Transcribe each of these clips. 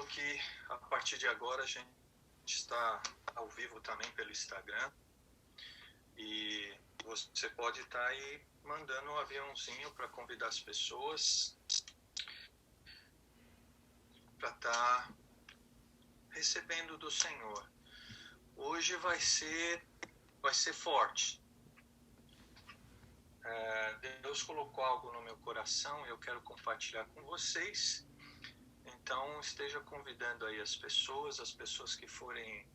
lembrando que a partir de agora a gente está ao vivo também pelo Instagram e você pode estar aí mandando um aviãozinho para convidar as pessoas para estar recebendo do Senhor. Hoje vai ser forte. Deus colocou algo no meu coração e eu quero compartilhar com vocês. Então esteja convidando aí as pessoas que forem,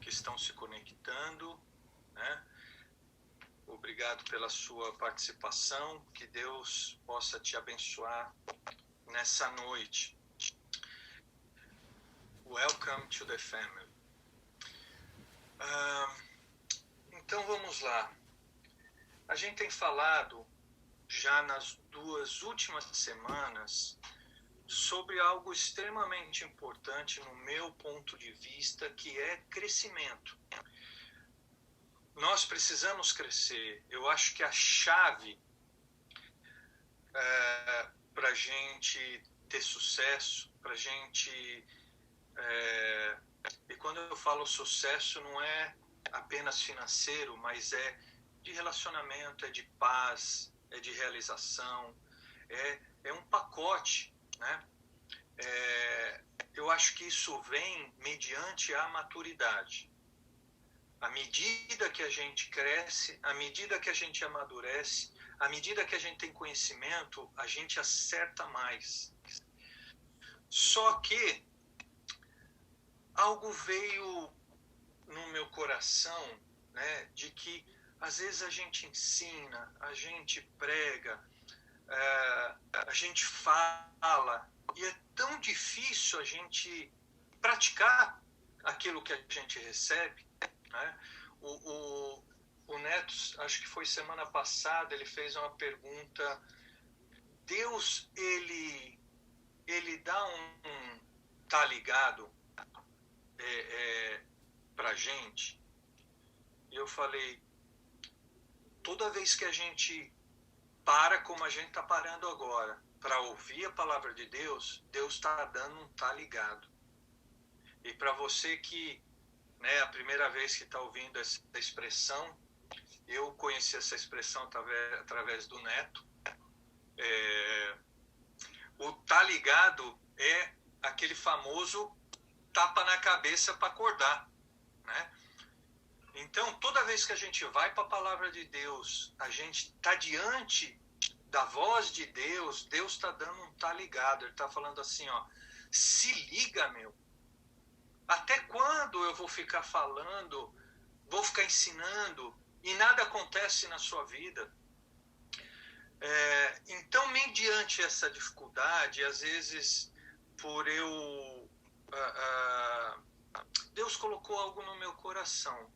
que estão se conectando, né? Obrigado pela sua participação, que Deus possa te abençoar nessa noite. Welcome to the family. Então vamos lá. A gente tem falado já nas 2 últimas semanas sobre algo extremamente importante no meu ponto de vista, que é crescimento. Nós precisamos crescer. Eu acho que a chave para a gente ter sucesso, para a gente... e quando eu falo sucesso, não é apenas financeiro, mas é de relacionamento, é de paz, é de realização, é um pacote, né? Eu acho que isso vem mediante a maturidade. À medida que a gente cresce, à medida que a gente amadurece, à medida que a gente tem conhecimento, a gente acerta mais. Só que algo veio no meu coração, né, de que às vezes a gente ensina, a gente prega, a gente fala, e é tão difícil a gente praticar aquilo que a gente recebe, né? O Neto, acho que foi semana passada, ele fez uma pergunta: Deus, ele dá tá ligado pra gente? E eu falei, toda vez que a gente para como a gente está parando agora, para ouvir a palavra de Deus, Deus está dando um tá ligado. E para você que, né, a primeira vez que está ouvindo essa expressão, eu conheci essa expressão através do Neto. O tá ligado é aquele famoso tapa na cabeça para acordar, né? Então, toda vez que a gente vai para a palavra de Deus, a gente está diante da voz de Deus, Deus está dando um tá ligado. Ele está falando assim, ó, se liga, meu. Até quando eu vou ficar falando, vou ficar ensinando e nada acontece na sua vida? Então, mediante essa dificuldade, às vezes, por eu... Deus colocou algo no meu coração.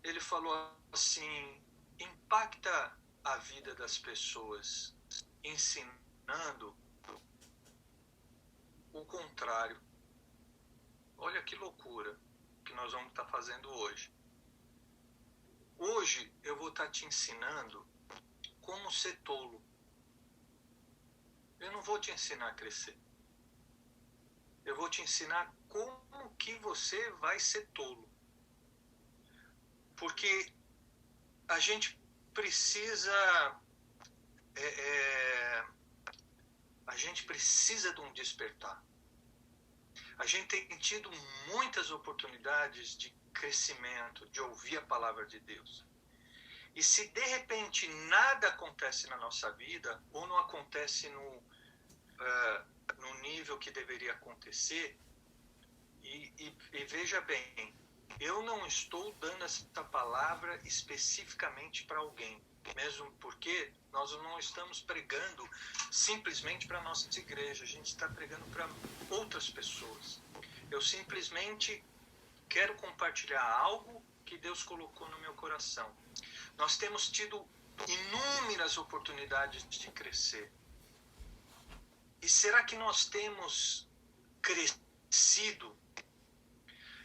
Ele falou assim, impacta a vida das pessoas, ensinando o contrário. Olha que loucura que nós vamos estar fazendo hoje. Hoje eu vou estar te ensinando como ser tolo. Eu não vou te ensinar a crescer. Eu vou te ensinar como que você vai ser tolo. Porque a gente precisa de um despertar. A gente tem tido muitas oportunidades de crescimento, de ouvir a palavra de Deus. E se de repente nada acontece na nossa vida, ou não acontece no nível que deveria acontecer, e veja bem, eu não estou dando essa palavra especificamente para alguém, mesmo porque nós não estamos pregando simplesmente para a nossa igreja, a gente está pregando para outras pessoas. Eu simplesmente quero compartilhar algo que Deus colocou no meu coração. Nós temos tido inúmeras oportunidades de crescer. E será que nós temos crescido?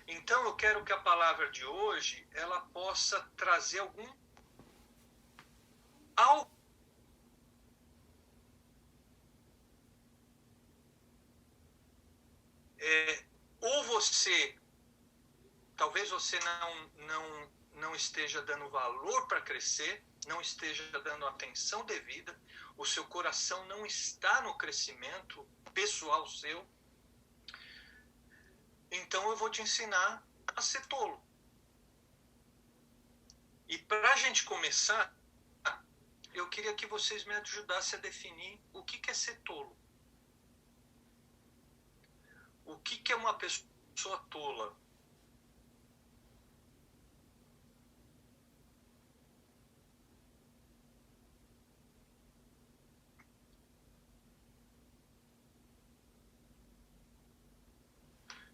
Então eu quero que a palavra de hoje ela possa trazer algo ou você, talvez você não esteja dando valor para crescer, não esteja dando atenção devida, o seu coração não está no crescimento pessoal seu. Então eu vou te ensinar a ser tolo. E para a gente começar, eu queria que vocês me ajudassem a definir o que é ser tolo. O que é uma pessoa tola?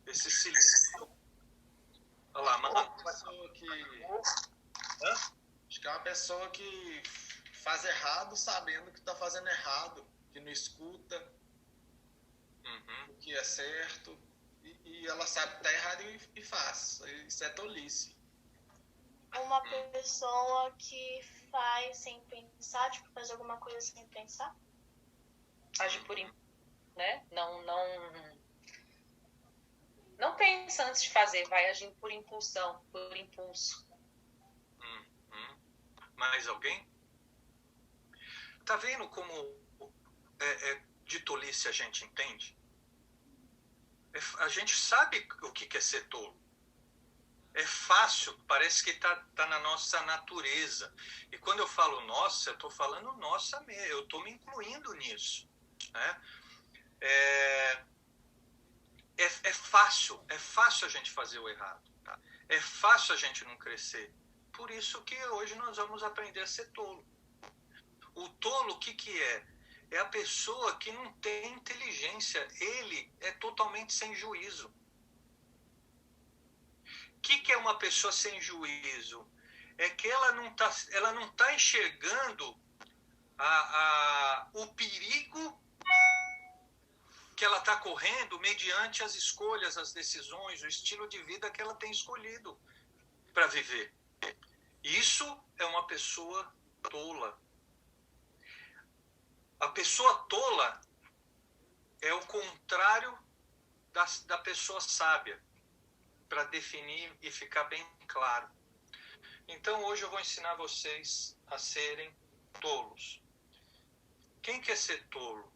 Esse silêncio. Olha lá, mano. Acho que é uma pessoa que faz errado sabendo que está fazendo errado, que não escuta o que é certo, e ela sabe que está errado e faz. Isso é tolice. Uma pessoa que faz sem pensar, tipo, faz alguma coisa sem pensar? Age por impulso, né? Não pensa antes de fazer, vai agindo por impulsão, por impulso. Mais alguém? Tá vendo como de tolice a gente entende? A gente sabe o que é ser tolo. É fácil, parece que tá na nossa natureza. E quando eu falo nossa, eu estou falando nossa mesmo, eu estou me incluindo nisso. Né? É fácil a gente fazer o errado. Tá? É fácil a gente não crescer. Por isso que hoje nós vamos aprender a ser tolo. O tolo, o que é? É a pessoa que não tem inteligência. Ele é totalmente sem juízo. O que é uma pessoa sem juízo? É que ela não tá enxergando o perigo que ela está correndo mediante as escolhas, as decisões, o estilo de vida que ela tem escolhido para viver. Isso é uma pessoa tola. A pessoa tola é o contrário da pessoa sábia, para definir e ficar bem claro. Então hoje eu vou ensinar vocês a serem tolos. Quem quer ser tolo?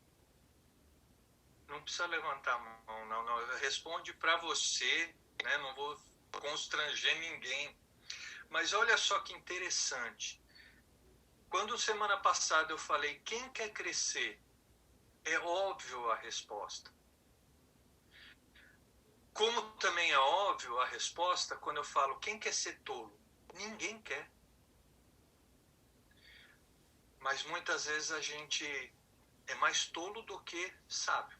Não precisa levantar a mão, não. Responde para você, né? Não vou constranger ninguém. Mas olha só que interessante. Quando semana passada eu falei quem quer crescer, é óbvio a resposta. Como também é óbvio a resposta quando eu falo quem quer ser tolo. Ninguém quer. Mas muitas vezes a gente é mais tolo do que sábio.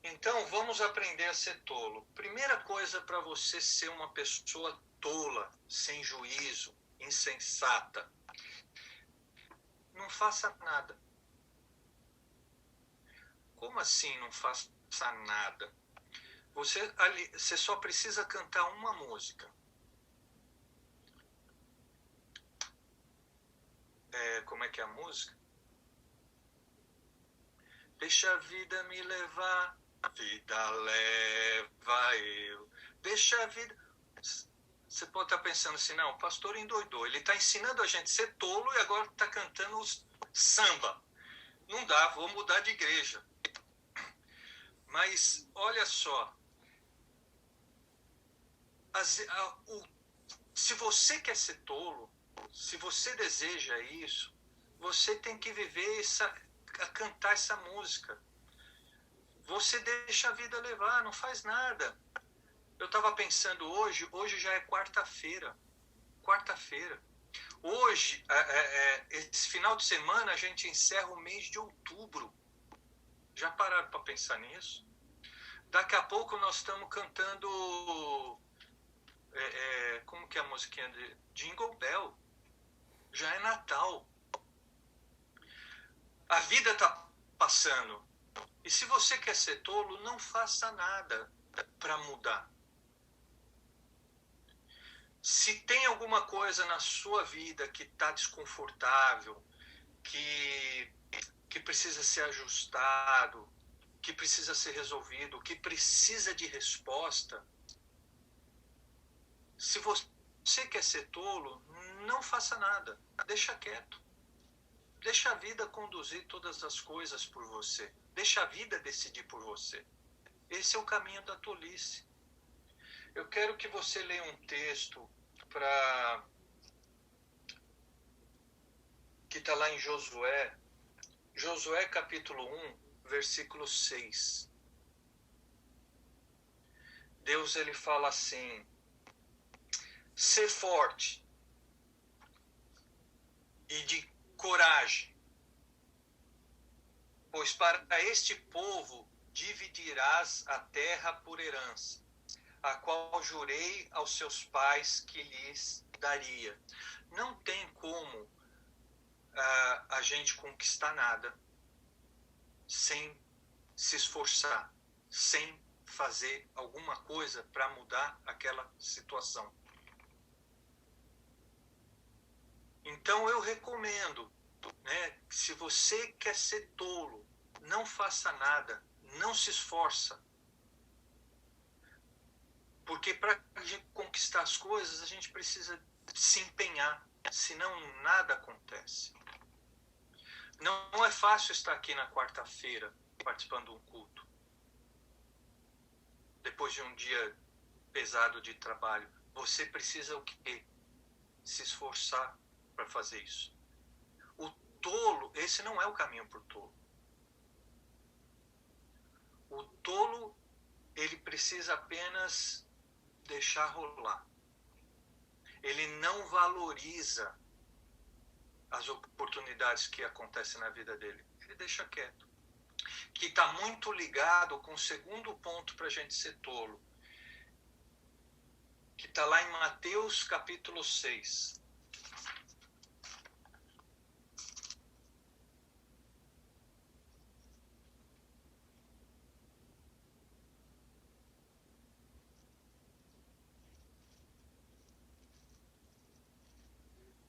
Então vamos aprender a ser tolo. Primeira coisa para você ser uma pessoa tola, sem juízo, insensata. Não faça nada. Como assim não faça nada? Você só precisa cantar uma música. Como é que é a música? Deixa a vida me levar, a vida leva eu. Deixa a vida... Você pode estar pensando assim, não, o pastor endoidou. Ele está ensinando a gente a ser tolo e agora está cantando samba. Não dá, vou mudar de igreja. Mas, olha só. Se você quer ser tolo, se você deseja isso, você tem que viver cantar essa música. Você deixa a vida levar, não faz nada. Eu estava pensando hoje já é quarta-feira. Hoje, esse final de semana, a gente encerra o mês de outubro. Já pararam para pensar nisso? Daqui a pouco nós estamos cantando... como que é a musiquinha de Jingle Bell? Já é Natal. A vida está passando. E se você quer ser tolo, não faça nada para mudar. Se tem alguma coisa na sua vida que está desconfortável, que precisa ser ajustado, que precisa ser resolvido, que precisa de resposta. Se você quer ser tolo, não faça nada, deixa quieto. Deixa a vida conduzir todas as coisas por você. Deixa a vida decidir por você. Esse é o caminho da tolice. Eu quero que você leia um texto que está lá em Josué. Josué capítulo 1, versículo 6. Deus ele fala assim: ser forte e de coragem, pois para este povo dividirás a terra por herança, a qual jurei aos seus pais que lhes daria. Não tem como a gente conquistar nada sem se esforçar, sem fazer alguma coisa para mudar aquela situação. Então eu recomendo, né, se você quer ser tolo, não faça nada, não se esforça. Porque para conquistar as coisas, a gente precisa se empenhar, senão nada acontece. Não é fácil estar aqui na quarta-feira, participando de um culto, depois de um dia pesado de trabalho. Você precisa o quê? Se esforçar para fazer isso. O tolo, esse não é o caminho para o tolo. O tolo, ele precisa apenas deixar rolar. Ele não valoriza as oportunidades que acontecem na vida dele. Ele deixa quieto. Que está muito ligado com o segundo ponto para a gente ser tolo. Que está lá em Mateus capítulo 6.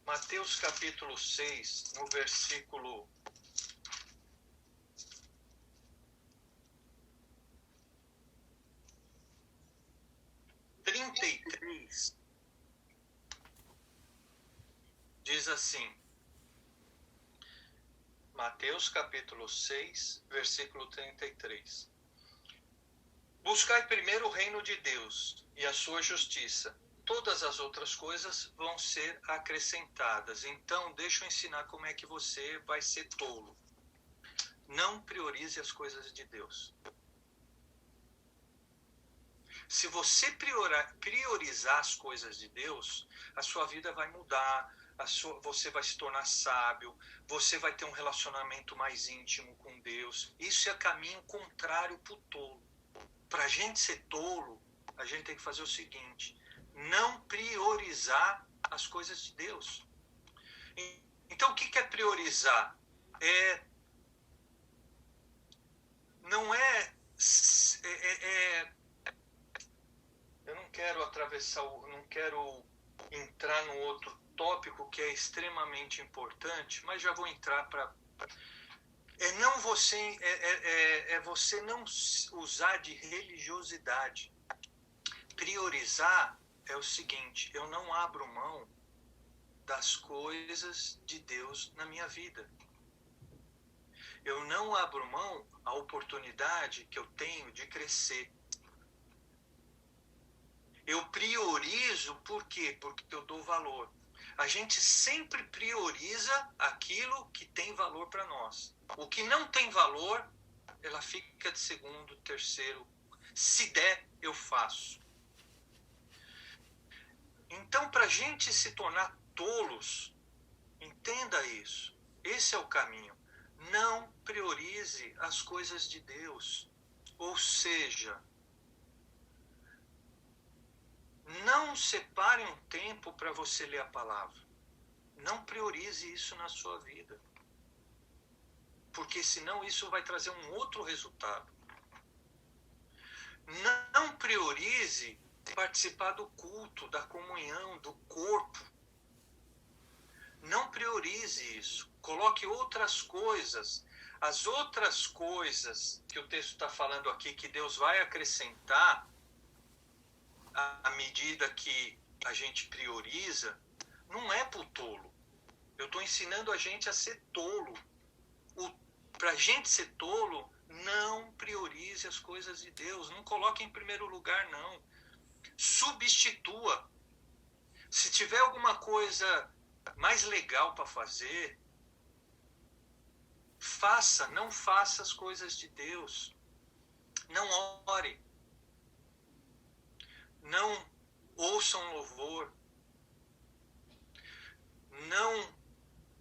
Mateus capítulo 6, no versículo 33, diz assim, Mateus capítulo 6, versículo 33. Buscai primeiro o reino de Deus e a sua justiça. Todas as outras coisas vão ser acrescentadas. Então, deixa eu ensinar como é que você vai ser tolo. Não priorize as coisas de Deus. Se você priorizar as coisas de Deus, a sua vida vai mudar, você vai se tornar sábio, você vai ter um relacionamento mais íntimo com Deus. Isso é caminho contrário para o tolo. Para a gente ser tolo, a gente tem que fazer o seguinte: não priorizar as coisas de Deus. Então, o que é priorizar? Eu não quero não quero entrar no outro tópico que é extremamente importante, mas já vou entrar para... você não usar de religiosidade. Priorizar é o seguinte: eu não abro mão das coisas de Deus na minha vida. Eu não abro mão a oportunidade que eu tenho de crescer. Eu priorizo por quê? Porque eu dou valor. A gente sempre prioriza aquilo que tem valor para nós. O que não tem valor, ela fica de segundo, terceiro. Se der, eu faço. Então, para a gente se tornar tolos, entenda isso. Esse é o caminho. Não priorize as coisas de Deus. Ou seja, não separe um tempo para você ler a palavra. Não priorize isso na sua vida. Porque senão isso vai trazer um outro resultado. Não priorize participar do culto, da comunhão, do corpo. Não priorize isso. Coloque outras coisas As outras coisas que o texto está falando aqui, que Deus vai acrescentar à medida que a gente prioriza, não é para o tolo. Eu estou ensinando a gente a ser tolo. Para a gente ser tolo, não priorize as coisas de Deus. Não coloque em primeiro lugar, não. Substitua. Se tiver alguma coisa mais legal para fazer, faça. Não faça as coisas de Deus. Não ore. Não ouça um louvor. Não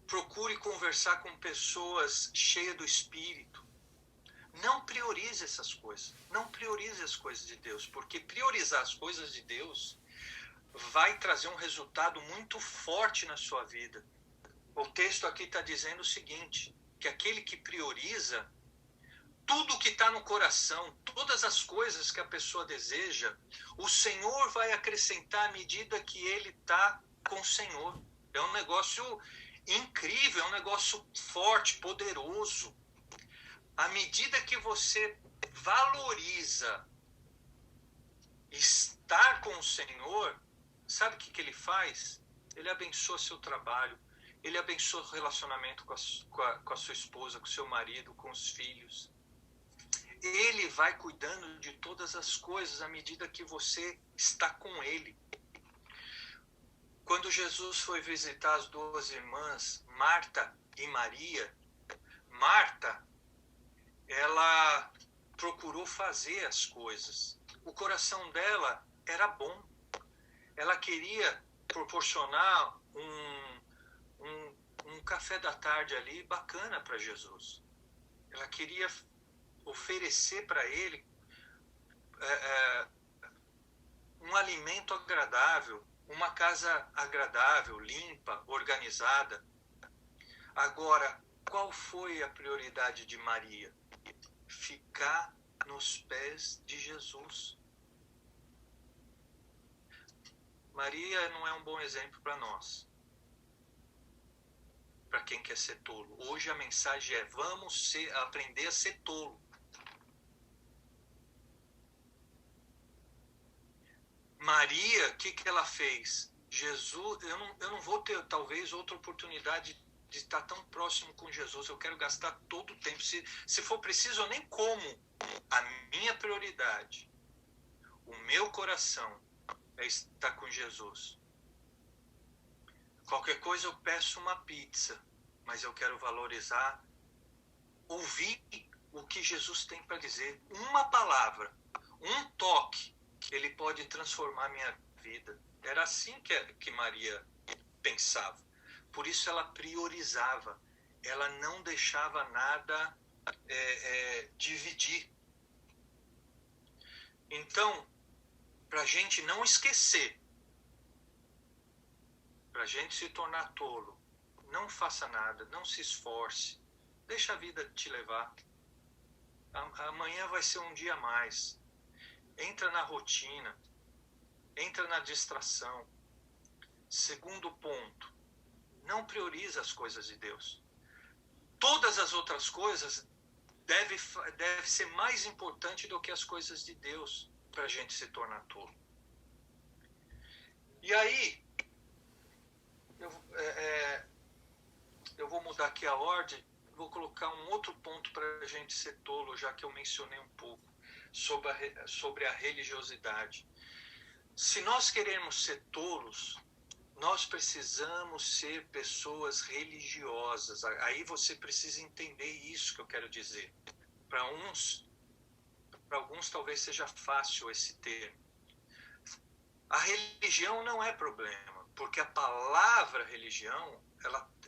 procure conversar com pessoas cheias do Espírito. Não priorize essas coisas. Não priorize as coisas de Deus, porque priorizar as coisas de Deus vai trazer um resultado muito forte na sua vida. O texto aqui está dizendo o seguinte, que aquele que prioriza tudo que está no coração, todas as coisas que a pessoa deseja, o Senhor vai acrescentar à medida que ele está com o Senhor. É um negócio incrível, é um negócio forte, poderoso. À medida que você valoriza estar com o Senhor, sabe o que ele faz? Ele abençoa seu trabalho, ele abençoa o relacionamento com a sua esposa, com o seu marido, com os filhos. Ele vai cuidando de todas as coisas à medida que você está com ele. Quando Jesus foi visitar as duas irmãs, Marta e Maria, Marta, ela procurou fazer as coisas. O coração dela era bom. Ela queria proporcionar um café da tarde ali bacana para Jesus. Ela queria oferecer para ele um alimento agradável, uma casa agradável, limpa, organizada. Agora, qual foi a prioridade de Maria? Ficar nos pés de Jesus. Maria não é um bom exemplo para nós, para quem quer ser tolo. Hoje a mensagem é: vamos aprender a ser tolo. Maria, o que ela fez? Jesus, eu não vou ter talvez outra oportunidade de estar tão próximo com Jesus. Eu quero gastar todo o tempo. Se for preciso, eu nem como. A minha prioridade, o meu coração é estar com Jesus. Qualquer coisa eu peço uma pizza, mas eu quero valorizar, ouvir o que Jesus tem para dizer. Uma palavra, um toque, ele pode transformar a minha vida. Era assim que Maria pensava. Por isso ela priorizava. Ela não deixava nada dividir. Então, para a gente não esquecer, para a gente se tornar tolo, não faça nada, não se esforce, deixa a vida te levar. Amanhã vai ser um dia a mais. Entra na rotina, entra na distração. Segundo ponto, não prioriza as coisas de Deus. Todas as outras coisas deve ser mais importante do que as coisas de Deus para a gente se tornar tolo. E aí, eu vou mudar aqui a ordem, vou colocar um outro ponto para a gente ser tolo, já que eu mencionei um pouco sobre a religiosidade. Se nós queremos ser tolos, nós precisamos ser pessoas religiosas. Aí você precisa entender isso que eu quero dizer. Para alguns talvez seja fácil esse termo. A religião não é problema, porque a palavra religião,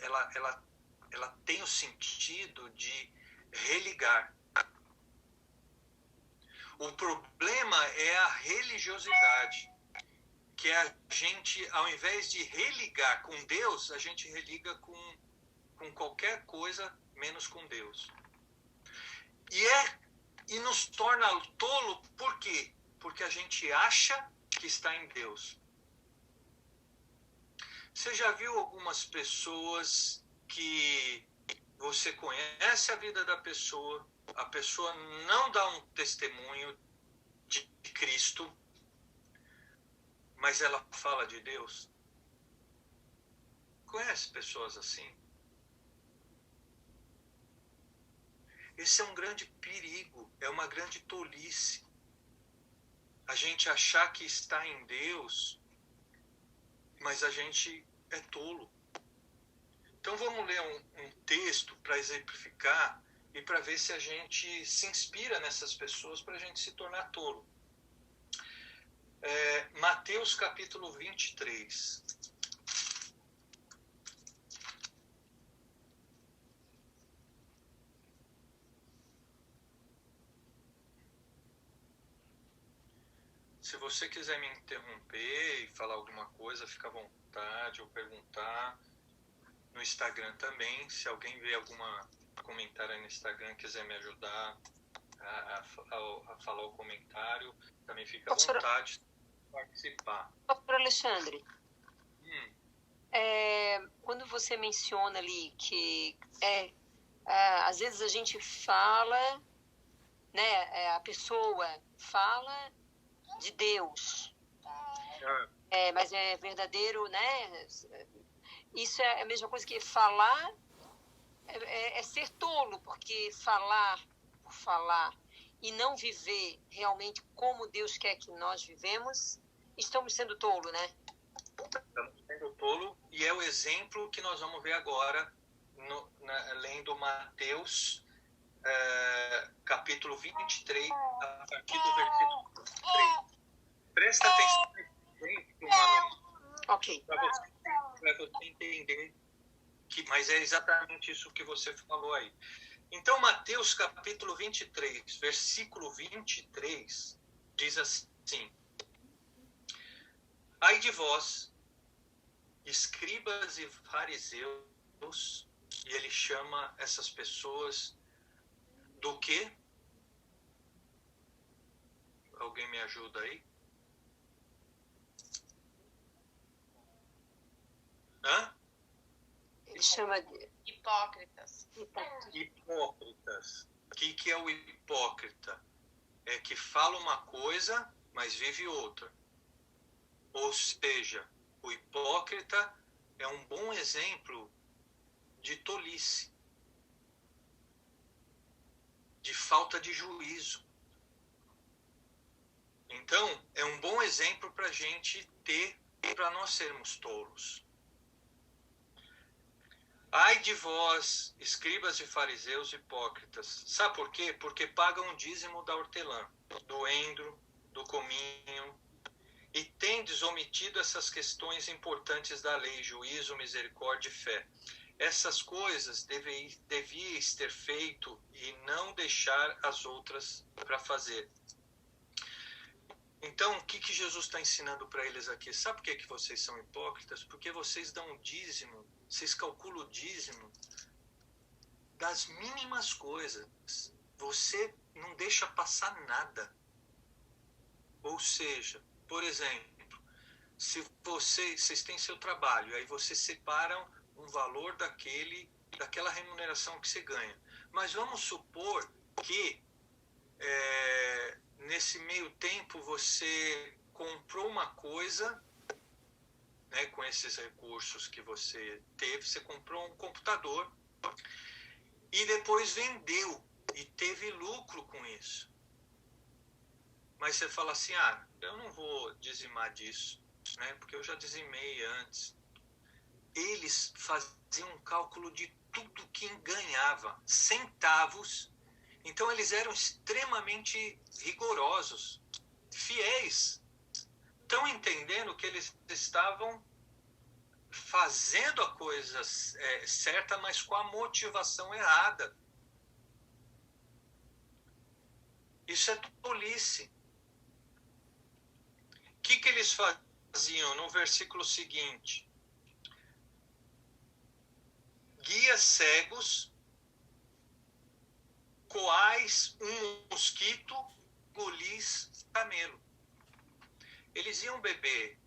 ela tem o sentido de religar. O problema é a religiosidade, que a gente, ao invés de religar com Deus, a gente religa com qualquer coisa menos com Deus. E nos torna tolo, por quê? Porque a gente acha que está em Deus. Você já viu algumas pessoas que você conhece a vida da pessoa, a pessoa não dá um testemunho de Cristo, mas ela fala de Deus. Conhece pessoas assim? Esse é um grande perigo, é uma grande tolice. A gente achar que está em Deus, mas a gente é tolo. Então vamos ler um texto para exemplificar e para ver se a gente se inspira nessas pessoas para a gente se tornar tolo. Mateus capítulo 23. Se você quiser me interromper e falar alguma coisa, fica à vontade, ou perguntar. No Instagram também, se alguém vê alguma comentário aí no Instagram, quiser me ajudar a falar o comentário, também fica à vontade de participar. Pastor Alexandre, quando você menciona ali que às vezes a gente fala, né, a pessoa fala de Deus, mas é verdadeiro, né? Isso é a mesma coisa que falar é ser tolo, porque falar por falar e não viver realmente como Deus quer que nós vivemos, estamos sendo tolo, né? Estamos sendo tolo, e é o exemplo que nós vamos ver agora, lendo Mateus, capítulo 23, a partir do versículo 3. Presta atenção nesse exemplo, Manu. Ok. Para você entender mas é exatamente isso que você falou aí. Então, Mateus capítulo 23, versículo 23, diz assim: Ai de vós, escribas e fariseus, e ele chama essas pessoas do quê? Alguém me ajuda aí? Hã? Ele chama de Hipócritas. Hipócritas. O que é o hipócrita? É que fala uma coisa, mas vive outra. Ou seja, o hipócrita é um bom exemplo de tolice, de falta de juízo. Então, é um bom exemplo para a gente ter, para nós sermos tolos. Ai de vós, escribas e fariseus hipócritas. Sabe por quê? Porque pagam o dízimo da hortelã, do endro, do cominho, e tendes omitido essas questões importantes da lei, juízo, misericórdia e fé. Essas coisas devíeis ter feito e não deixar as outras para fazer. Então, o que Jesus está ensinando para eles aqui? Sabe por que vocês são hipócritas? Porque vocês dão o dízimo, vocês calculam o dízimo das mínimas coisas. Você não deixa passar nada. Ou seja, por exemplo, se vocês têm seu trabalho, aí vocês separam um valor daquela remuneração que você ganha. Mas vamos supor que nesse meio tempo você comprou uma coisa, né, com esses recursos que você teve, você comprou um computador e depois vendeu e teve lucro com isso. Mas você fala assim, eu não vou dizimar disso, né, porque eu já dizimei antes. Eles faziam um cálculo de tudo que ganhava, centavos. Então eles eram extremamente rigorosos, fiéis. Estão entendendo que eles estavam fazendo a coisa certa, mas com a motivação errada. Isso é tolice. O que eles faziam no versículo seguinte? Guias cegos, coais um mosquito, golis camelo. Eles iam beber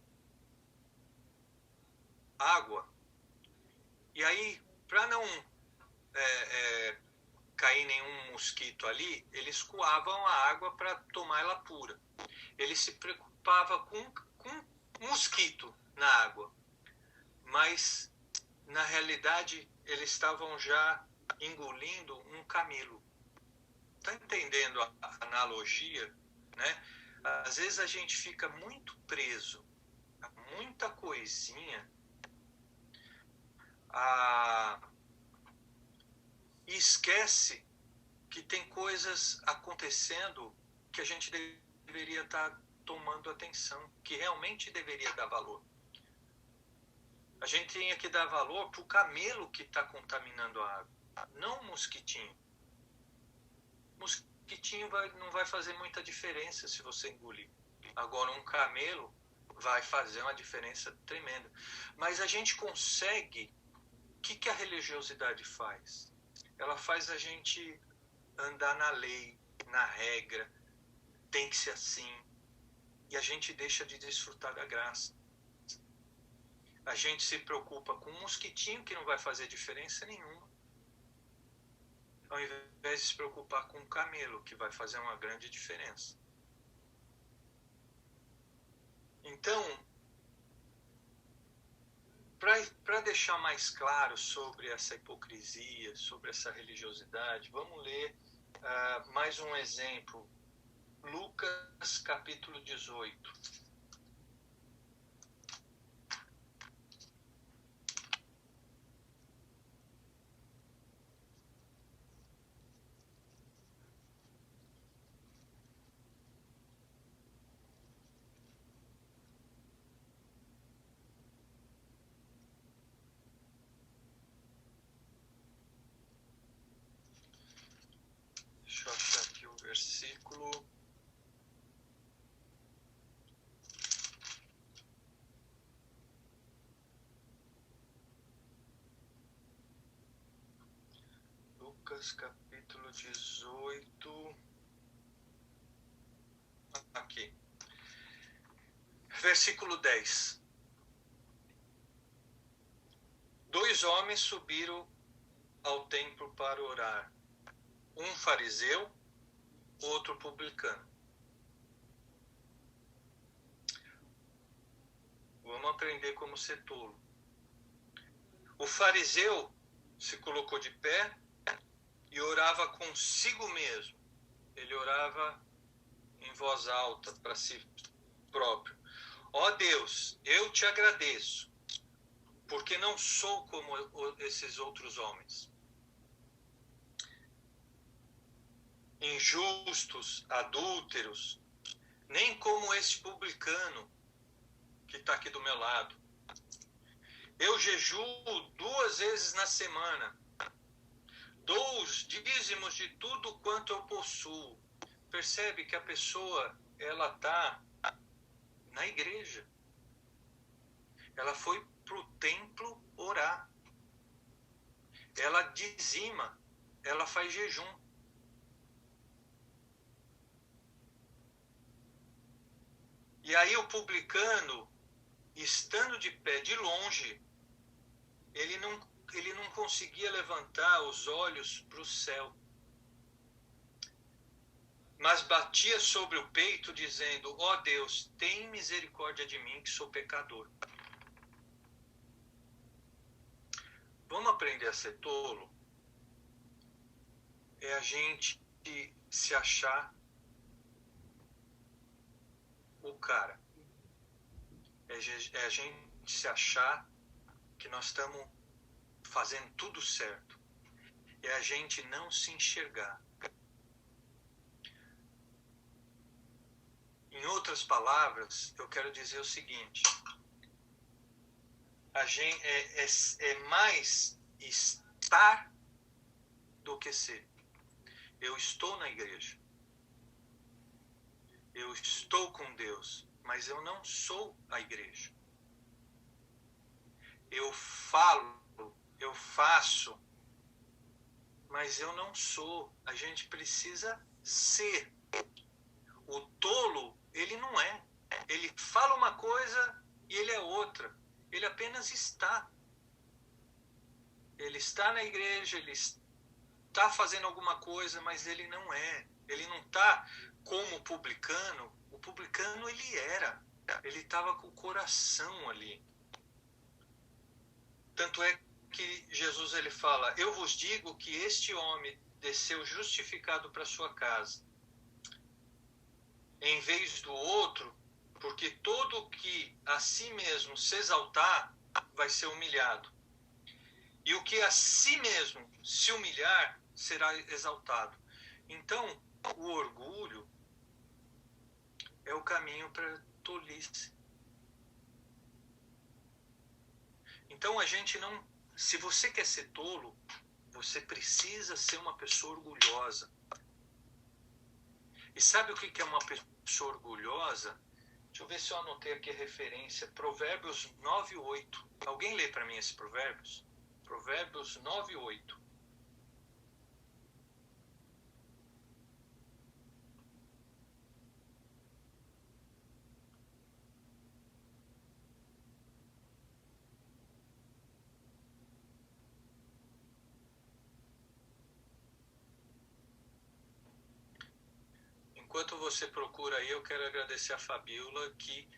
água, e aí, para não cair nenhum mosquito ali, eles coavam a água para tomar ela pura. Ele se preocupava com mosquito na água, mas na realidade eles estavam já engolindo um camelo. Está entendendo a analogia, né? Às vezes a gente fica muito preso a muita coisinha e esquece que tem coisas acontecendo que a gente deveria estar tomando atenção, que realmente deveria dar valor. A gente tinha que dar valor para o camelo que está contaminando a água, não o mosquitinho. Mosquitinho não vai fazer muita diferença se você engolir. Agora, um camelo vai fazer uma diferença tremenda. Mas a gente consegue... O que a religiosidade faz? Ela faz a gente andar na lei, na regra, tem que ser assim. E a gente deixa de desfrutar da graça. A gente se preocupa com um mosquitinho que não vai fazer diferença nenhuma, ao invés de se preocupar com um camelo, que vai fazer uma grande diferença. Então, para deixar mais claro sobre essa hipocrisia, sobre essa religiosidade, vamos ler mais um exemplo. Lucas, capítulo 18. Deixa eu achar aqui o versículo. Lucas, capítulo 18. Aqui. Versículo 10. 2 homens subiram ao templo para orar. Um fariseu, outro publicano. Vamos aprender como ser tolo. O fariseu se colocou de pé e orava consigo mesmo. Ele orava em voz alta para si próprio. Ó Deus, eu te agradeço, porque não sou como esses outros homens. Injustos, adúlteros, nem como esse publicano que está aqui do meu lado. Eu jejuo 2 vezes na semana, dou os dízimos de tudo quanto eu possuo. Percebe que a pessoa, ela está na igreja. Ela foi para o templo orar. Ela dizima, ela faz jejum. E aí o publicano, estando de pé de longe, ele não conseguia levantar os olhos para o céu. Mas batia sobre o peito, dizendo: ó Deus, tem misericórdia de mim, que sou pecador. Vamos aprender a ser tolo? É a gente se achar o cara. É a gente se achar que nós estamos fazendo tudo certo. É a gente não se enxergar. Em outras palavras, eu quero dizer o seguinte: a gente é mais estar do que ser. Eu estou na igreja. Eu estou com Deus, mas eu não sou a igreja. Eu falo, eu faço, mas eu não sou. A gente precisa ser. O tolo, ele não é. Ele fala uma coisa e ele é outra. Ele apenas está. Ele está na igreja, ele está fazendo alguma coisa, mas ele não é. Ele não está como publicano. O publicano ele estava com o coração ali. Tanto é que Jesus ele fala: eu vos digo que este homem desceu justificado para sua casa, em vez do outro, porque todo que a si mesmo se exaltar vai ser humilhado. E o que a si mesmo se humilhar será exaltado. Então, o orgulho é o caminho para a tolice. Então, a gente não... Se você quer ser tolo, você precisa ser uma pessoa orgulhosa. E sabe o que é uma pessoa orgulhosa? Deixa eu ver se eu anotei aqui a referência. Provérbios 9:8. Alguém lê para mim esse Provérbios? Provérbios 9:8. Enquanto você procura aí, eu quero agradecer a Fabiola, que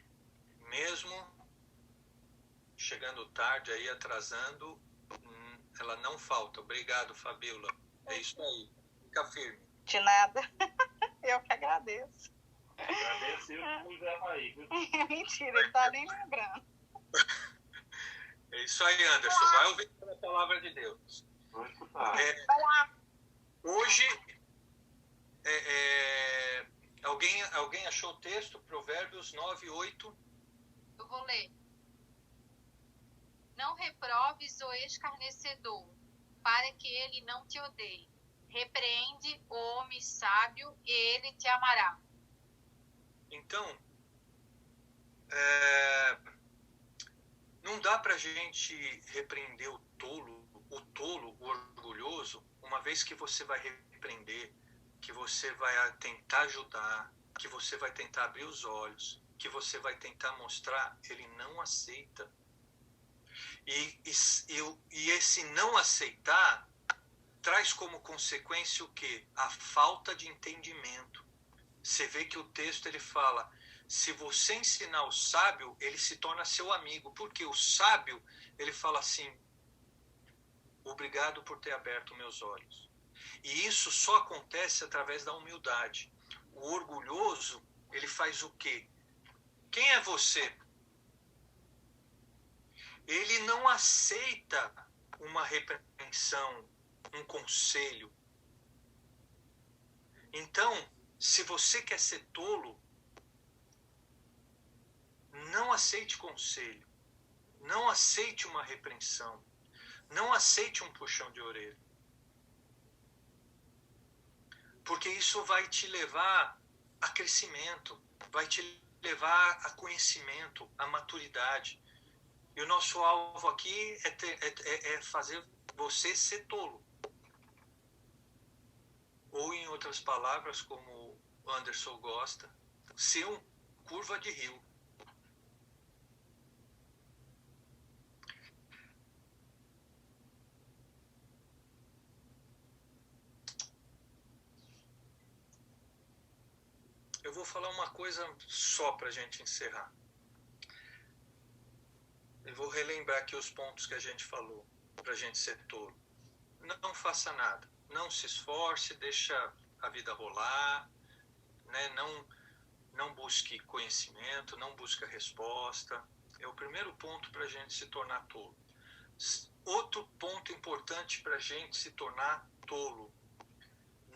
mesmo chegando tarde aí, atrasando, ela não falta. Obrigado, Fabiola. É isso aí. Fica firme. De nada. Eu que agradeço. Agradeço eu que usava aí, viu? Mentira, ele tá nem lembrando. É isso aí, Anderson. Vai ouvir a palavra de Deus. Vou escutar. Vai lá. Hoje, alguém achou o texto? Provérbios 9:8. Eu vou ler. Não reproves o escarnecedor, para que ele não te odeie. Repreende o homem sábio e ele te amará. Então, não dá pra gente repreender o tolo, o orgulhoso, uma vez que você vai repreender, que você vai tentar ajudar, que você vai tentar abrir os olhos, que você vai tentar mostrar, ele não aceita. E esse não aceitar traz como consequência o quê? A falta de entendimento. Você vê que o texto ele fala: se você ensinar o sábio, ele se torna seu amigo. Porque o sábio, ele fala assim: obrigado por ter aberto meus olhos. E isso só acontece através da humildade. O orgulhoso, ele faz o quê? Quem é você? Ele não aceita uma repreensão, um conselho. Então, se você quer ser tolo, não aceite conselho, não aceite uma repreensão, não aceite um puxão de orelha. Porque isso vai te levar a crescimento, vai te levar a conhecimento, a maturidade. E o nosso alvo aqui é fazer você ser tolo. Ou, em outras palavras, como o Anderson gosta, ser um curva de rio. Eu vou falar uma coisa só para a gente encerrar. Eu vou relembrar aqui os pontos que a gente falou para a gente ser tolo. Não faça nada. Não se esforce, deixa a vida rolar, né? Não busque conhecimento, não busque a resposta. É o primeiro ponto para a gente se tornar tolo. Outro ponto importante para a gente se tornar tolo: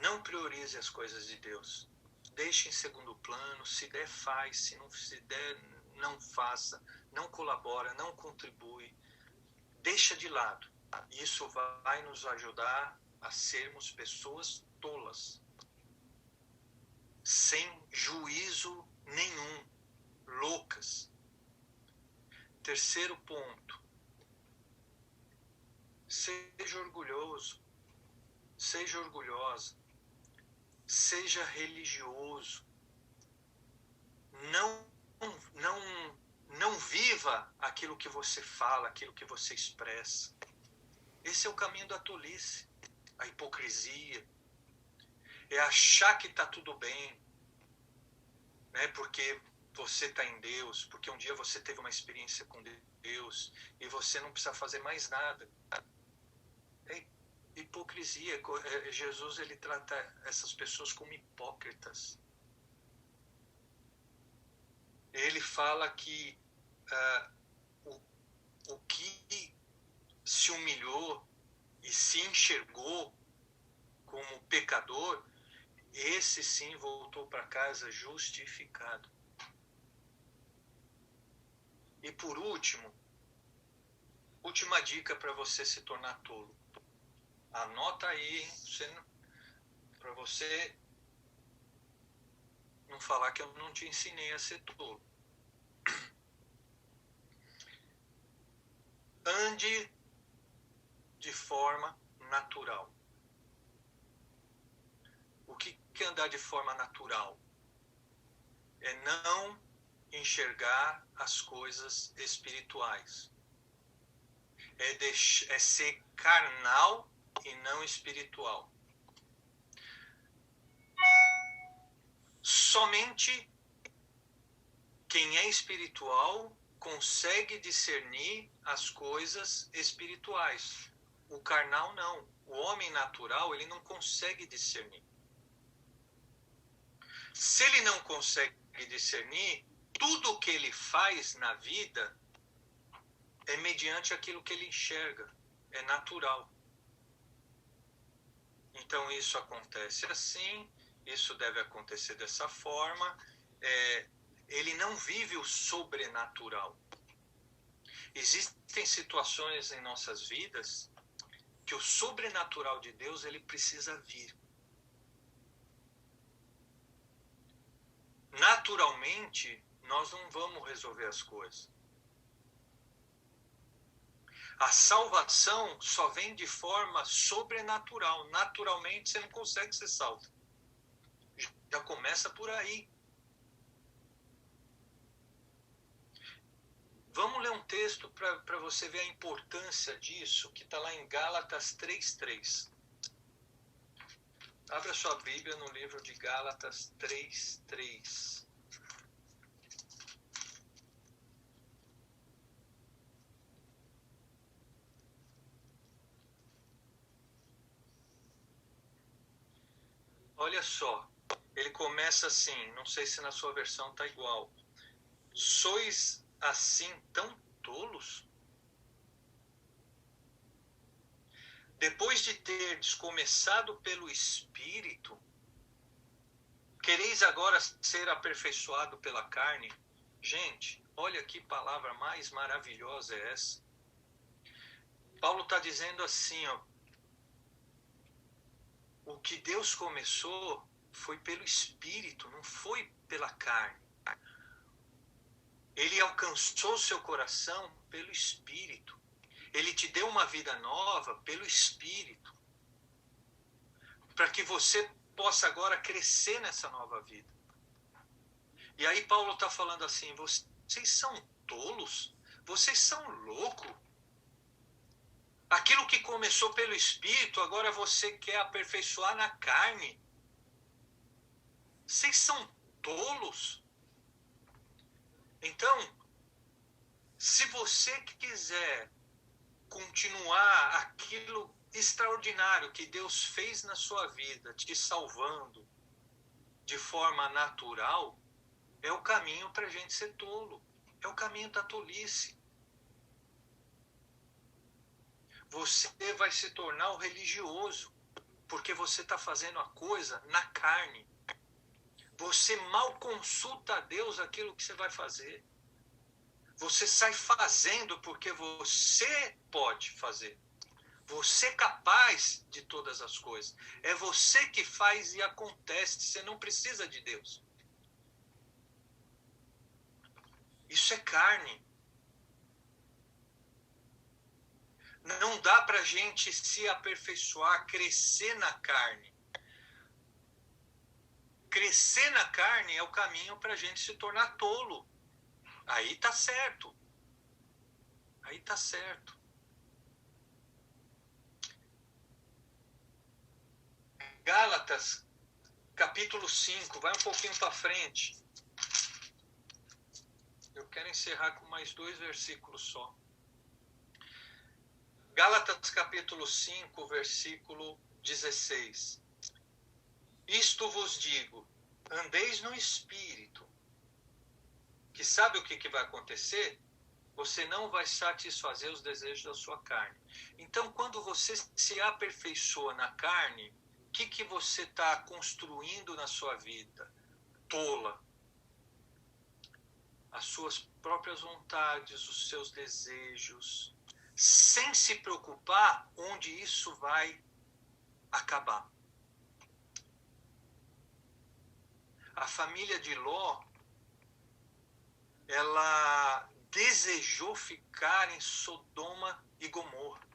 não priorize as coisas de Deus. Deixe em segundo plano. Se der, faz. Se não se der, não faça. Não colabora, não contribui. Deixa de lado. Isso vai nos ajudar a sermos pessoas tolas, sem juízo nenhum, loucas. Terceiro ponto: seja orgulhoso, seja orgulhosa, seja religioso. Não viva aquilo que você fala, aquilo que você expressa. Esse é o caminho da tolice. a hipocrisia, é achar que está tudo bem, né? Porque você está em Deus, porque um dia você teve uma experiência com Deus e você não precisa fazer mais nada. É hipocrisia. Jesus, ele trata essas pessoas como hipócritas. Ele fala que o que se humilhou e se enxergou como pecador, esse sim voltou para casa justificado. E por último, última dica para você se tornar tolo. Anota aí, para você não falar que eu não te ensinei a ser tolo. Ande de forma natural. O que é andar de forma natural? É não enxergar as coisas espirituais. É ser carnal e não espiritual. Somente quem é espiritual consegue discernir as coisas espirituais. O carnal não. O homem natural, ele não consegue discernir. Se ele não consegue discernir, tudo o que ele faz na vida é mediante aquilo que ele enxerga. É natural. Então isso acontece assim, isso deve acontecer dessa forma. Ele não vive o sobrenatural. Existem situações em nossas vidas que o sobrenatural de Deus, ele precisa vir. Naturalmente, nós não vamos resolver as coisas. A salvação só vem de forma sobrenatural. Naturalmente, você não consegue ser salvo. Já começa por aí. Vamos ler um texto para você ver a importância disso, que está lá em Gálatas 3:3. Abra sua Bíblia no livro de Gálatas 3:3. Olha só, ele começa assim, não sei se na sua versão está igual. Sois assim tão tolos? Depois de terdes começado pelo Espírito, quereis agora ser aperfeiçoado pela carne? Gente, olha que palavra mais maravilhosa é essa. Paulo está dizendo assim, ó, o que Deus começou foi pelo Espírito, não foi pela carne. Ele alcançou seu coração pelo Espírito. Ele te deu uma vida nova pelo Espírito. Para que você possa agora crescer nessa nova vida. E aí Paulo está falando assim, vocês são tolos? Vocês são loucos? Aquilo que começou pelo Espírito, agora você quer aperfeiçoar na carne. Vocês são tolos? Então, se você quiser continuar aquilo extraordinário que Deus fez na sua vida, te salvando de forma natural, é o caminho para a gente ser tolo. É o caminho da tolice. Você vai se tornar o religioso, porque você está fazendo a coisa na carne. Você mal consulta a Deus aquilo que você vai fazer. Você sai fazendo porque você pode fazer. Você é capaz de todas as coisas. É você que faz e acontece. Você não precisa de Deus. Isso é carne. Não dá para a gente se aperfeiçoar, crescer na carne. Crescer na carne é o caminho para a gente se tornar tolo. Aí tá certo. Aí tá certo. Gálatas, capítulo 5, vai um pouquinho para frente. Eu quero encerrar com mais 2 versículos só. Gálatas, capítulo 5, versículo 16. Isto vos digo, andeis no Espírito, que sabe o que vai acontecer? Você não vai satisfazer os desejos da sua carne. Então, quando você se aperfeiçoa na carne, o que você está construindo na sua vida? Tola. As suas próprias vontades, os seus desejos, sem se preocupar onde isso vai acabar. A família de Ló, ela desejou ficar em Sodoma e Gomorra.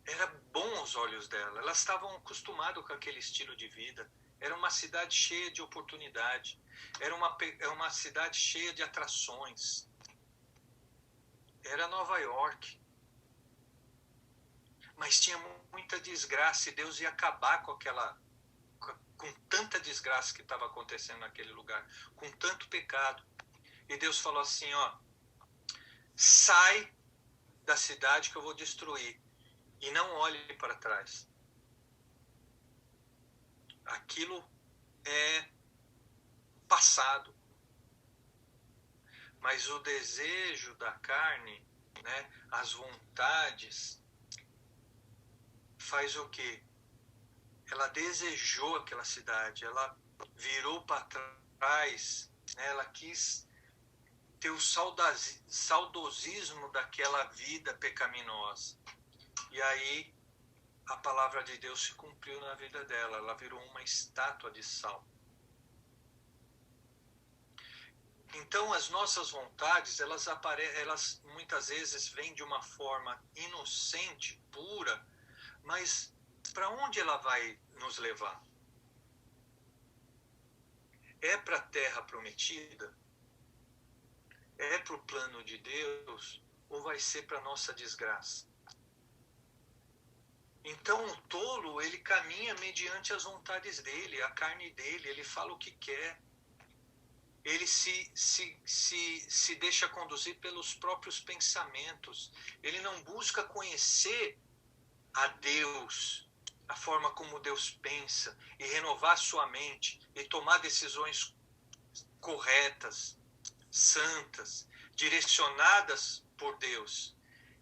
Era bom aos olhos dela. Elas estavam acostumadas com aquele estilo de vida. Era uma cidade cheia de oportunidade. Era uma cidade cheia de atrações. Era Nova York. Mas tinha muita desgraça e Deus ia acabar com tanta desgraça que estava acontecendo naquele lugar, com tanto pecado. E Deus falou assim, ó, sai da cidade que eu vou destruir e não olhe para trás. Aquilo é passado. Mas o desejo da carne, né, as vontades, faz o quê? Ela desejou aquela cidade, ela virou para trás, né, ela quis ter o saudosismo daquela vida pecaminosa. E aí a palavra de Deus se cumpriu na vida dela, ela virou uma estátua de sal. Então as nossas vontades, elas muitas vezes vêm de uma forma inocente, pura, mas para onde ela vai nos levar? É para a terra prometida? É para o plano de Deus? Ou vai ser para a nossa desgraça? Então o tolo, ele caminha mediante as vontades dele, a carne dele, ele fala o que quer. Ele se deixa conduzir pelos próprios pensamentos. Ele não busca conhecer a Deus, a forma como Deus pensa, e renovar sua mente, e tomar decisões corretas, santas, direcionadas por Deus.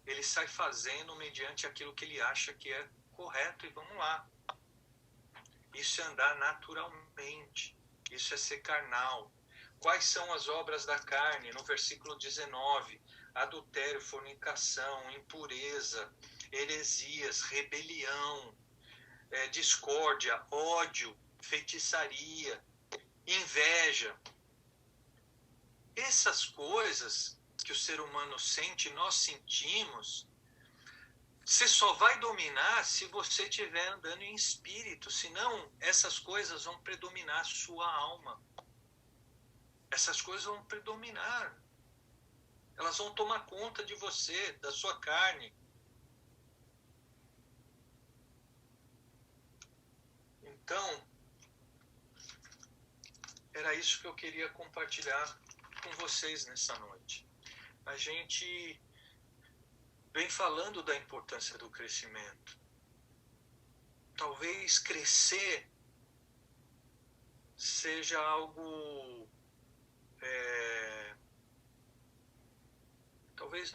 Ele sai fazendo mediante aquilo que ele acha que é correto, e vamos lá. Isso é andar naturalmente, isso é ser carnal. Quais são as obras da carne? No versículo 19, adultério, fornicação, impureza, heresias, rebelião, discórdia, ódio, feitiçaria, inveja. Essas coisas que o ser humano sente, nós sentimos, você só vai dominar se você estiver andando em espírito, senão essas coisas vão predominar a sua alma. Essas coisas vão predominar. Elas vão tomar conta de você, da sua carne. Então, era isso que eu queria compartilhar com vocês nessa noite. A gente vem falando da importância do crescimento. Talvez crescer seja algo... talvez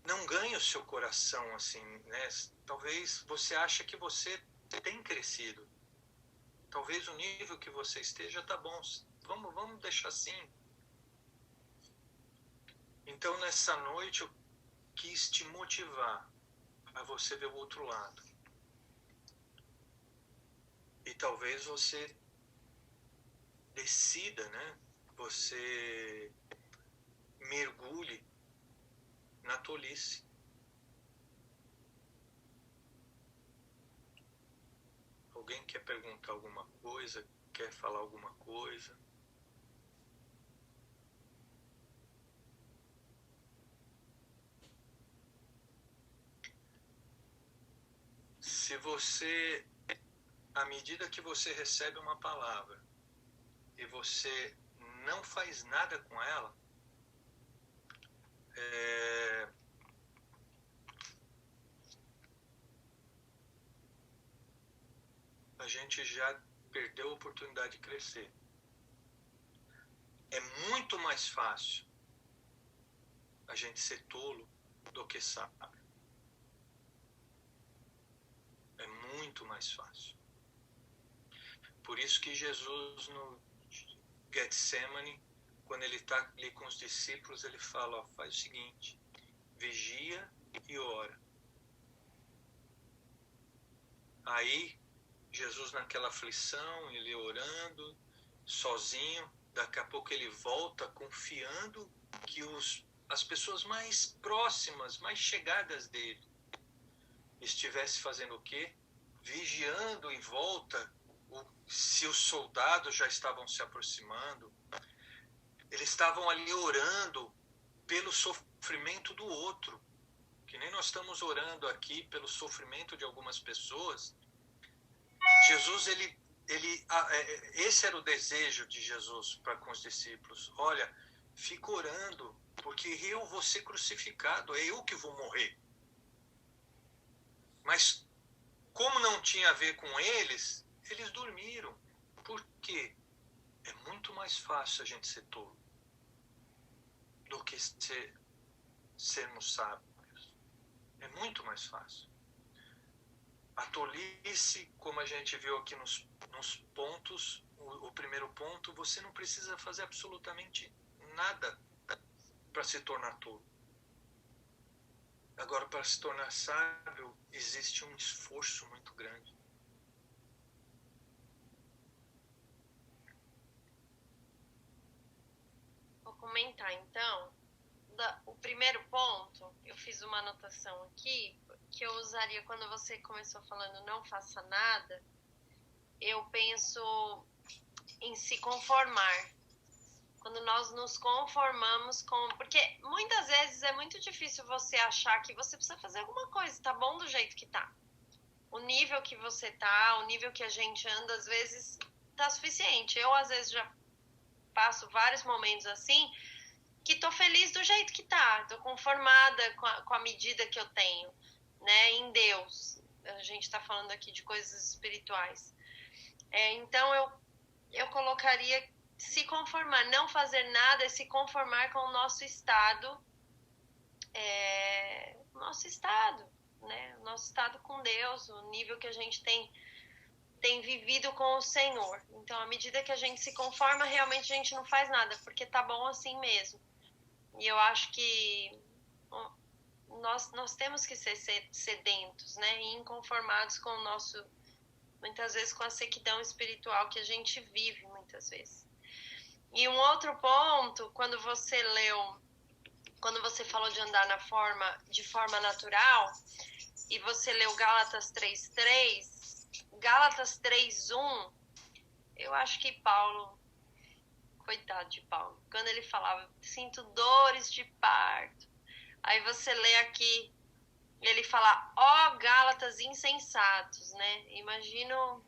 não ganhe o seu coração assim, né? Talvez você ache que você tem crescido. Talvez o nível que você esteja tá bom. Vamos deixar assim. Então nessa noite eu quis te motivar a você ver o outro lado. E talvez você decida, né? Você mergulhe na tolice. Alguém quer perguntar alguma coisa? Quer falar alguma coisa? você, à medida que você recebe uma palavra e você não faz nada com ela, a gente já perdeu a oportunidade de crescer. É muito mais fácil a gente ser tolo do que sábio. É muito mais fácil. Por isso que Jesus no Getsemane, quando ele está ali com os discípulos, ele fala, ó, faz o seguinte, vigia e ora. Aí, Jesus naquela aflição, ele orando, sozinho, daqui a pouco ele volta confiando que as pessoas mais próximas, mais chegadas dele, estivesse fazendo o quê? Vigiando em volta, se os soldados já estavam se aproximando, eles estavam ali orando pelo sofrimento do outro, que nem nós estamos orando aqui pelo sofrimento de algumas pessoas. Jesus, esse era o desejo de Jesus para com os discípulos. Olha, fica orando, porque eu vou ser crucificado, é eu que vou morrer. Mas como não tinha a ver com eles, eles dormiram. Por quê? É muito mais fácil a gente ser tolo do que sermos sábios. É muito mais fácil. A tolice, como a gente viu aqui nos pontos, o primeiro ponto, você não precisa fazer absolutamente nada para se tornar tolo. Agora, para se tornar sábio, existe um esforço muito grande. Vou comentar, então, o primeiro ponto, eu fiz uma anotação aqui, que eu usaria quando você começou falando não faça nada, eu penso em se conformar. Quando nós nos conformamos com... Porque muitas vezes é muito difícil você achar que você precisa fazer alguma coisa, tá bom do jeito que tá. O nível que você tá, o nível que a gente anda, às vezes tá suficiente. Eu, às vezes, já passo vários momentos assim, que tô feliz do jeito que tá, tô conformada com a medida que eu tenho, né, em Deus. A gente tá falando aqui de coisas espirituais. Então, eu colocaria se conformar, não fazer nada é se conformar com o nosso estado, né, o nosso estado com Deus, o nível que a gente tem vivido com o Senhor. Então, à medida que a gente se conforma, realmente a gente não faz nada, porque tá bom assim mesmo. E eu acho que nós temos que ser sedentos, né, e inconformados com o nosso, muitas vezes com a sequidão espiritual que a gente vive muitas vezes. E um outro ponto, quando você falou de andar de forma natural, e você leu Gálatas 3:3, Gálatas 3:1, eu acho que Paulo, coitado de Paulo, quando ele falava, sinto dores de parto, aí você lê aqui, ele fala, ó Gálatas insensatos, né? Imagino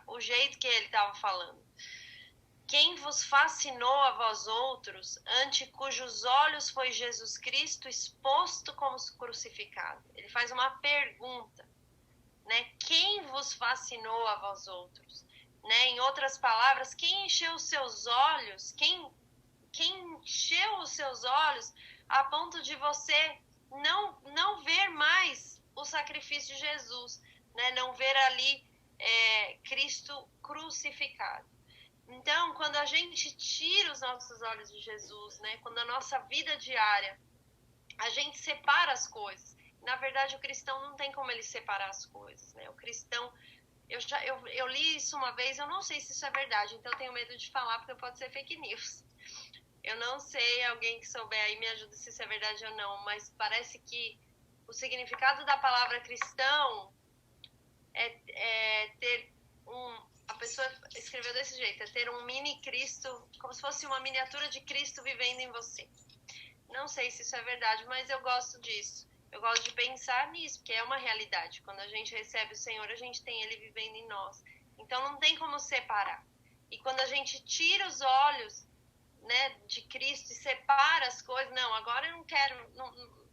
o jeito que ele estava falando. Quem vos fascinou a vós outros, ante cujos olhos foi Jesus Cristo exposto como crucificado? Ele faz uma pergunta, né? Quem vos fascinou a vós outros? Né? Em outras palavras, quem encheu os seus olhos? Quem encheu os seus olhos a ponto de você não ver mais o sacrifício de Jesus, né? Não ver ali Cristo crucificado. Então, quando a gente tira os nossos olhos de Jesus, né? Quando a nossa vida diária, a gente separa as coisas. Na verdade, o cristão não tem como ele separar as coisas, né? O cristão, eu li isso uma vez, eu não sei se isso é verdade, então eu tenho medo de falar, porque pode ser fake news. Eu não sei, alguém que souber aí me ajuda se isso é verdade ou não, mas parece que o significado da palavra cristão é ter a pessoa escreveu desse jeito, é ter um mini Cristo, como se fosse uma miniatura de Cristo vivendo em você. Não sei se isso é verdade, mas eu gosto disso. Eu gosto de pensar nisso, porque é uma realidade. Quando a gente recebe o Senhor, a gente tem Ele vivendo em nós. Então não tem como separar. E quando a gente tira os olhos, né, de Cristo e separa as coisas, não, agora eu não quero,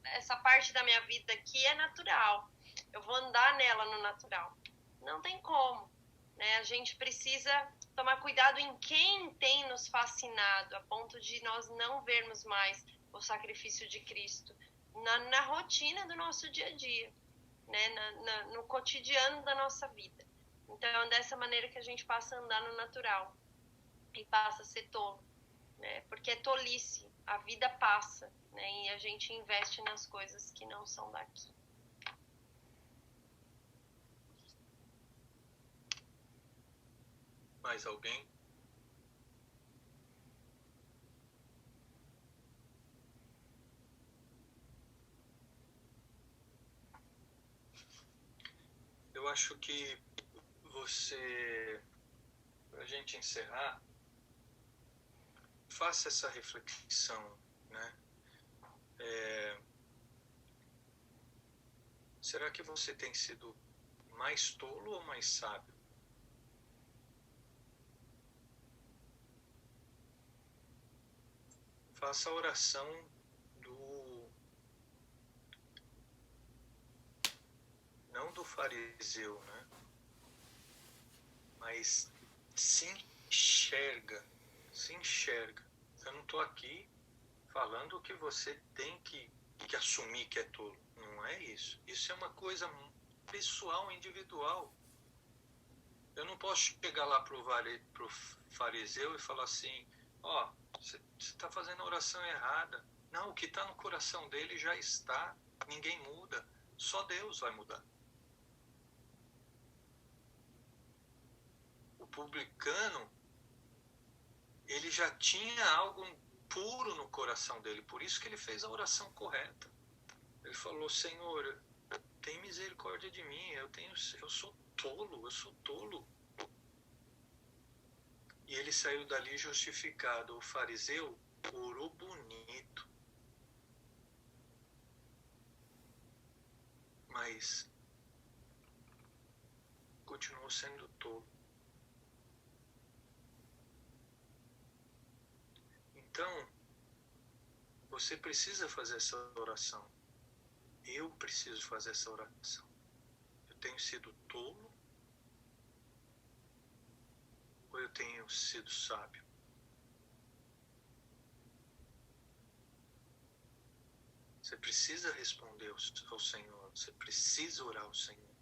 essa parte da minha vida aqui é natural, eu vou andar nela no natural. Não tem como, né? A gente precisa tomar cuidado em quem tem nos fascinado, a ponto de nós não vermos mais o sacrifício de Cristo na rotina do nosso dia a dia, né? No cotidiano da nossa vida. Então é dessa maneira que a gente passa a andar no natural e passa a ser tolo, né? Porque é tolice, a vida passa, né? E a gente investe nas coisas que não são daqui. Mais alguém? Eu acho que para a gente encerrar, faça essa reflexão, né? Será que você tem sido mais tolo ou mais sábio? Faça a oração não do fariseu, né? Mas se enxerga. Eu não estou aqui falando que você tem que assumir que é tolo. Não é isso. Isso é uma coisa pessoal, individual. Eu não posso chegar lá pro fariseu e falar assim, ó, você está fazendo a oração errada. Não, o que está no coração dele já está. Ninguém muda. Só Deus vai mudar. O publicano, ele já tinha algo puro no coração dele. Por isso que ele fez a oração correta. Ele falou, Senhor, tem misericórdia de mim. Eu sou tolo. E ele saiu dali justificado. O fariseu orou bonito, mas continuou sendo tolo. Então, você precisa fazer essa oração. Eu preciso fazer essa oração. Eu tenho sido tolo ou eu tenho sido sábio? Você precisa responder ao Senhor. Você precisa orar ao Senhor.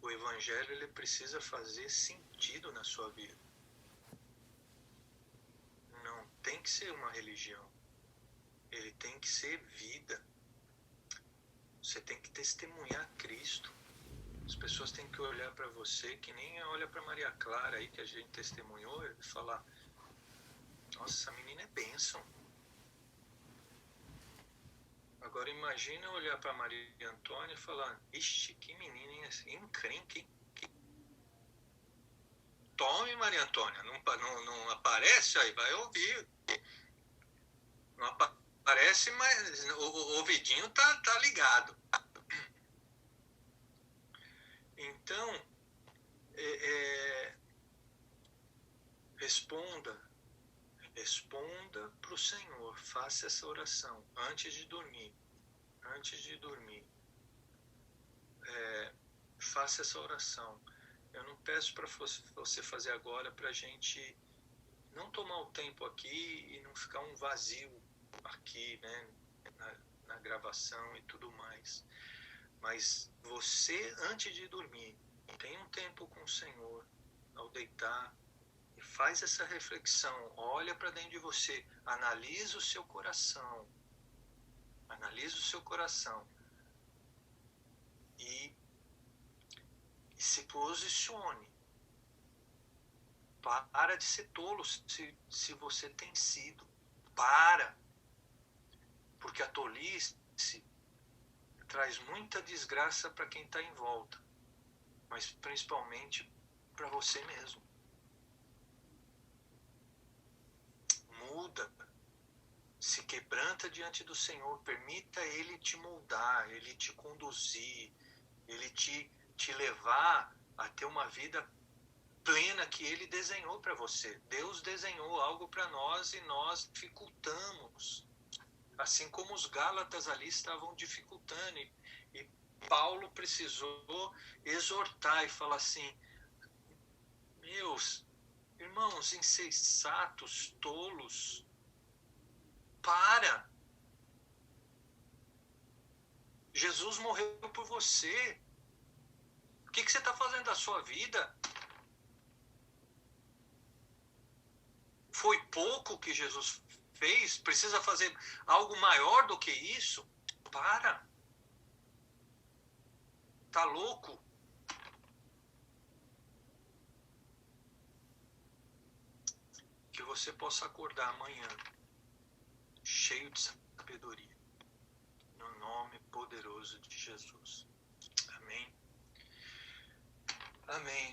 O Evangelho, ele precisa fazer sentido na sua vida. Não tem que ser uma religião. Ele tem que ser vida. Você tem que testemunhar Cristo. As pessoas têm que olhar para você, que nem olha para Maria Clara aí, que a gente testemunhou, e falar, nossa, essa menina é bênção. Agora imagina olhar para Maria Antônia e falar, ixi, que menina encrenca, hein? Tome, Maria Antônia, não aparece, aí vai ouvir. Não aparece, mas o ouvidinho tá ligado. Então, responda para o Senhor, faça essa oração antes de dormir. Faça essa oração. Eu não peço para você fazer agora para a gente não tomar o tempo aqui e não ficar um vazio aqui, né, na gravação e tudo mais. Mas você, antes de dormir, tem um tempo com o Senhor ao deitar e faz essa reflexão. Olha para dentro de você, analisa o seu coração. E se posicione. Para de ser tolo se você tem sido. Para. Porque a tolice traz muita desgraça para quem está em volta. Mas principalmente para você mesmo. Muda. Se quebranta diante do Senhor, permita Ele te moldar, Ele te conduzir, Ele te levar a ter uma vida plena que Ele desenhou para você. Deus desenhou algo para nós e nós dificultamos. Assim como os Gálatas ali estavam dificultando. E Paulo precisou exortar e falar assim: meus irmãos insensatos, tolos, para! Jesus morreu por você. O que você está fazendo da sua vida? Foi pouco que Jesus fez? Precisa fazer algo maior do que isso? Para! Tá louco? Que você possa acordar amanhã cheio de sabedoria, no nome poderoso de Jesus. Amém. Amém.